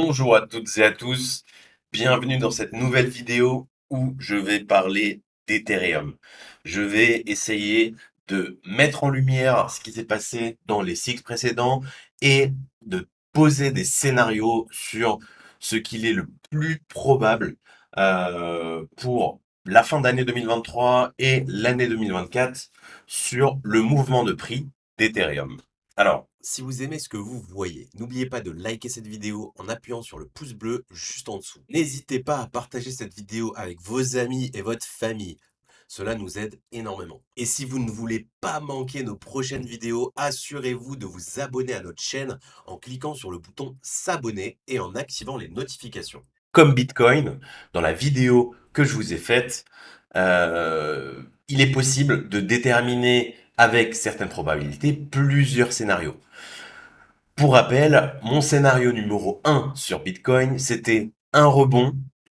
Bonjour à toutes et à tous, bienvenue dans cette nouvelle vidéo où je vais parler d'Ethereum. Je vais essayer de mettre en lumière ce qui s'est passé dans les cycles précédents et de poser des scénarios sur ce qu'il est le plus probable pour la fin d'année 2023 et l'année 2024 sur le mouvement de prix d'Ethereum. Alors, si vous aimez ce que vous voyez, n'oubliez pas de liker cette vidéo en appuyant sur le pouce bleu juste en dessous. N'hésitez pas à partager cette vidéo avec vos amis et votre famille. Cela nous aide énormément. Et si vous ne voulez pas manquer nos prochaines vidéos, assurez-vous de vous abonner à notre chaîne en cliquant sur le bouton s'abonner et en activant les notifications. Comme Bitcoin, dans la vidéo que je vous ai faite, il est possible de déterminer avec certaines probabilités plusieurs scénarios. Pour rappel, mon scénario numéro 1 sur Bitcoin, c'était un rebond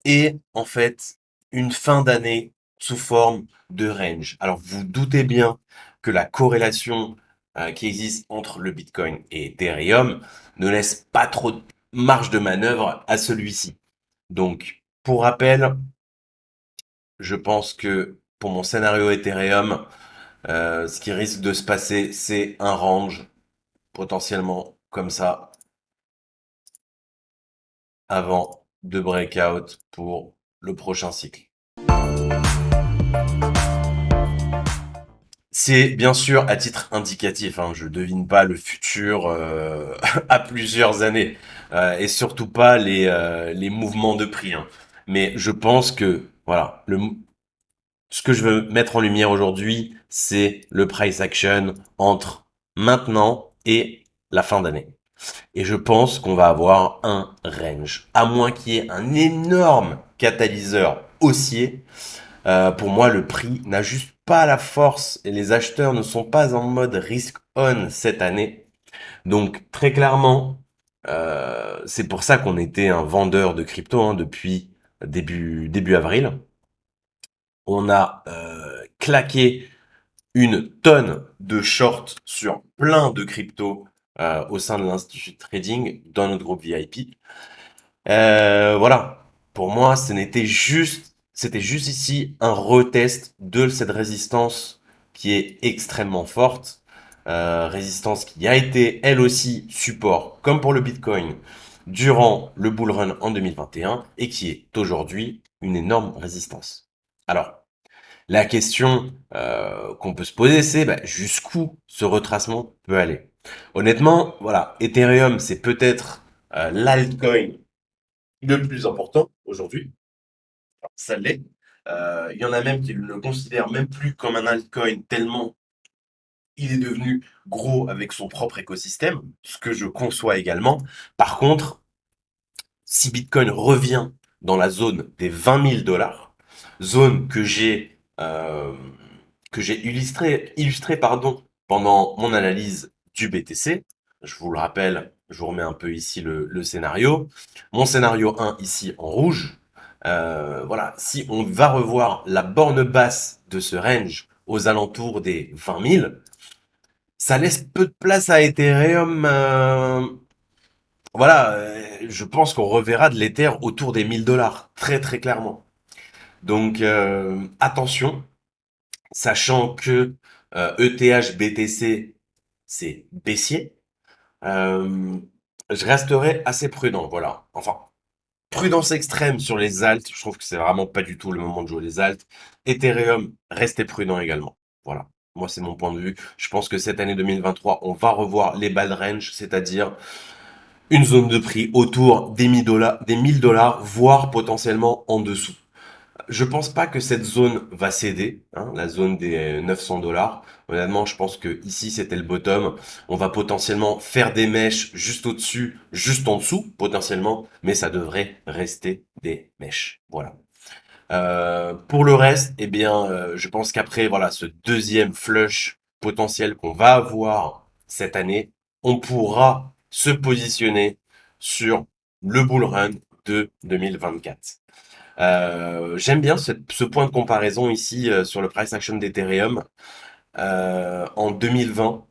et en fait une fin d'année sous forme de range. Alors vous doutez bien que la corrélation qui existe entre le Bitcoin et Ethereum ne laisse pas trop de marge de manœuvre à celui-ci. Donc pour rappel, je pense que pour mon scénario Ethereum, ce qui risque de se passer, c'est un range potentiellement comme ça avant de breakout pour le prochain cycle. C'est bien sûr à titre indicatif, hein, je devine pas le futur à plusieurs années et surtout pas les mouvements de prix. Hein. Mais je pense que voilà, ce que je veux mettre en lumière aujourd'hui, c'est le price action entre maintenant et la fin d'année. Et je pense qu'on va avoir un range. À moins qu'il y ait un énorme catalyseur haussier, pour moi, le prix n'a juste pas la force et les acheteurs ne sont pas en mode risk on cette année. Donc, très clairement, c'est pour ça qu'on était un vendeur de crypto hein, depuis début avril. On a claqué une tonne de shorts sur plein de cryptos au sein de l'institut de trading dans notre groupe VIP. Voilà. Pour moi, c'était juste ici un retest de cette résistance qui est extrêmement forte. Résistance qui a été, elle aussi, support, comme pour le Bitcoin, durant le bull run en 2021 et qui est aujourd'hui une énorme résistance. Alors, la question qu'on peut se poser, c'est jusqu'où ce retracement peut aller. Honnêtement, voilà, Ethereum, c'est peut-être l'altcoin le plus important aujourd'hui. Ça l'est. Il y en a même qui ne le considèrent même plus comme un altcoin tellement il est devenu gros avec son propre écosystème, ce que je conçois également. Par contre, si Bitcoin revient dans la zone des 20 000 dollars, zone que j'ai illustré pardon, pendant mon analyse du BTC. Je vous le rappelle, je vous remets un peu ici le scénario. Mon scénario 1 ici en rouge. Voilà, si on va revoir la borne basse de ce range aux alentours des 20 000, ça laisse peu de place à Ethereum. Voilà, je pense qu'on reverra de l'Ether autour des 1000 dollars, très très clairement. Donc attention, sachant que ETH BTC c'est baissier, euh, je resterai assez prudent. Voilà, enfin prudence extrême sur les alts. Je trouve que c'est vraiment pas du tout le moment de jouer les alts. Ethereum, restez prudent également. Voilà. Moi, c'est mon point de vue. Je pense que cette année 2023, on va revoir les bad range, c'est-à-dire une zone de prix autour des 1000 dollars, voire potentiellement en dessous. Je pense pas que cette zone va céder, hein, la zone des 900 dollars. Honnêtement, je pense que ici c'était le bottom. On va potentiellement faire des mèches juste au-dessus, juste en dessous, potentiellement, mais ça devrait rester des mèches. Voilà. Pour le reste, eh bien, je pense qu'après voilà ce deuxième flush potentiel qu'on va avoir cette année, on pourra se positionner sur le bull run de 2024. J'aime bien ce point de comparaison ici sur le price action d'Ethereum en 2020.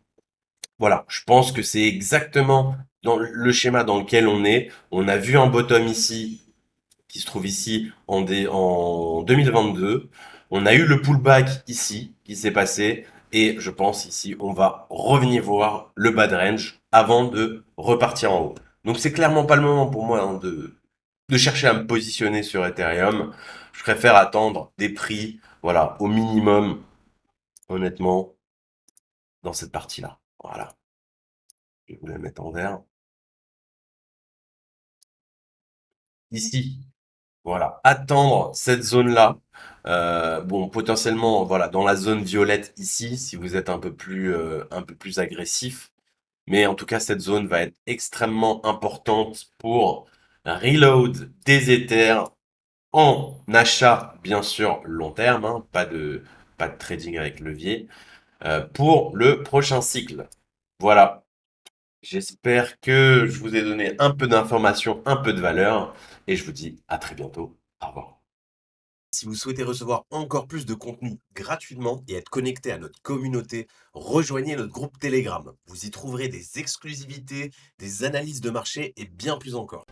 Voilà, je pense que c'est exactement dans le schéma dans lequel on est. On a vu un bottom ici, qui se trouve ici en 2022. On a eu le pullback ici, qui s'est passé. Et je pense ici, on va revenir voir le bas de range avant de repartir en haut. Donc c'est clairement pas le moment pour moi hein, de chercher à me positionner sur Ethereum. Je préfère attendre des prix, voilà, au minimum, honnêtement, dans cette partie-là. Voilà, je vais vous la mettre en vert. Ici, voilà, attendre cette zone-là. Bon, potentiellement, voilà, dans la zone violette ici, si vous êtes un peu plus agressif. Mais en tout cas, cette zone va être extrêmement importante pour reload des Ethers en achat, bien sûr, long terme, hein, pas de trading avec levier, pour le prochain cycle. Voilà. J'espère que je vous ai donné un peu d'informations, un peu de valeur, et je vous dis à très bientôt. Au revoir. Si vous souhaitez recevoir encore plus de contenu gratuitement et être connecté à notre communauté, rejoignez notre groupe Telegram. Vous y trouverez des exclusivités, des analyses de marché et bien plus encore.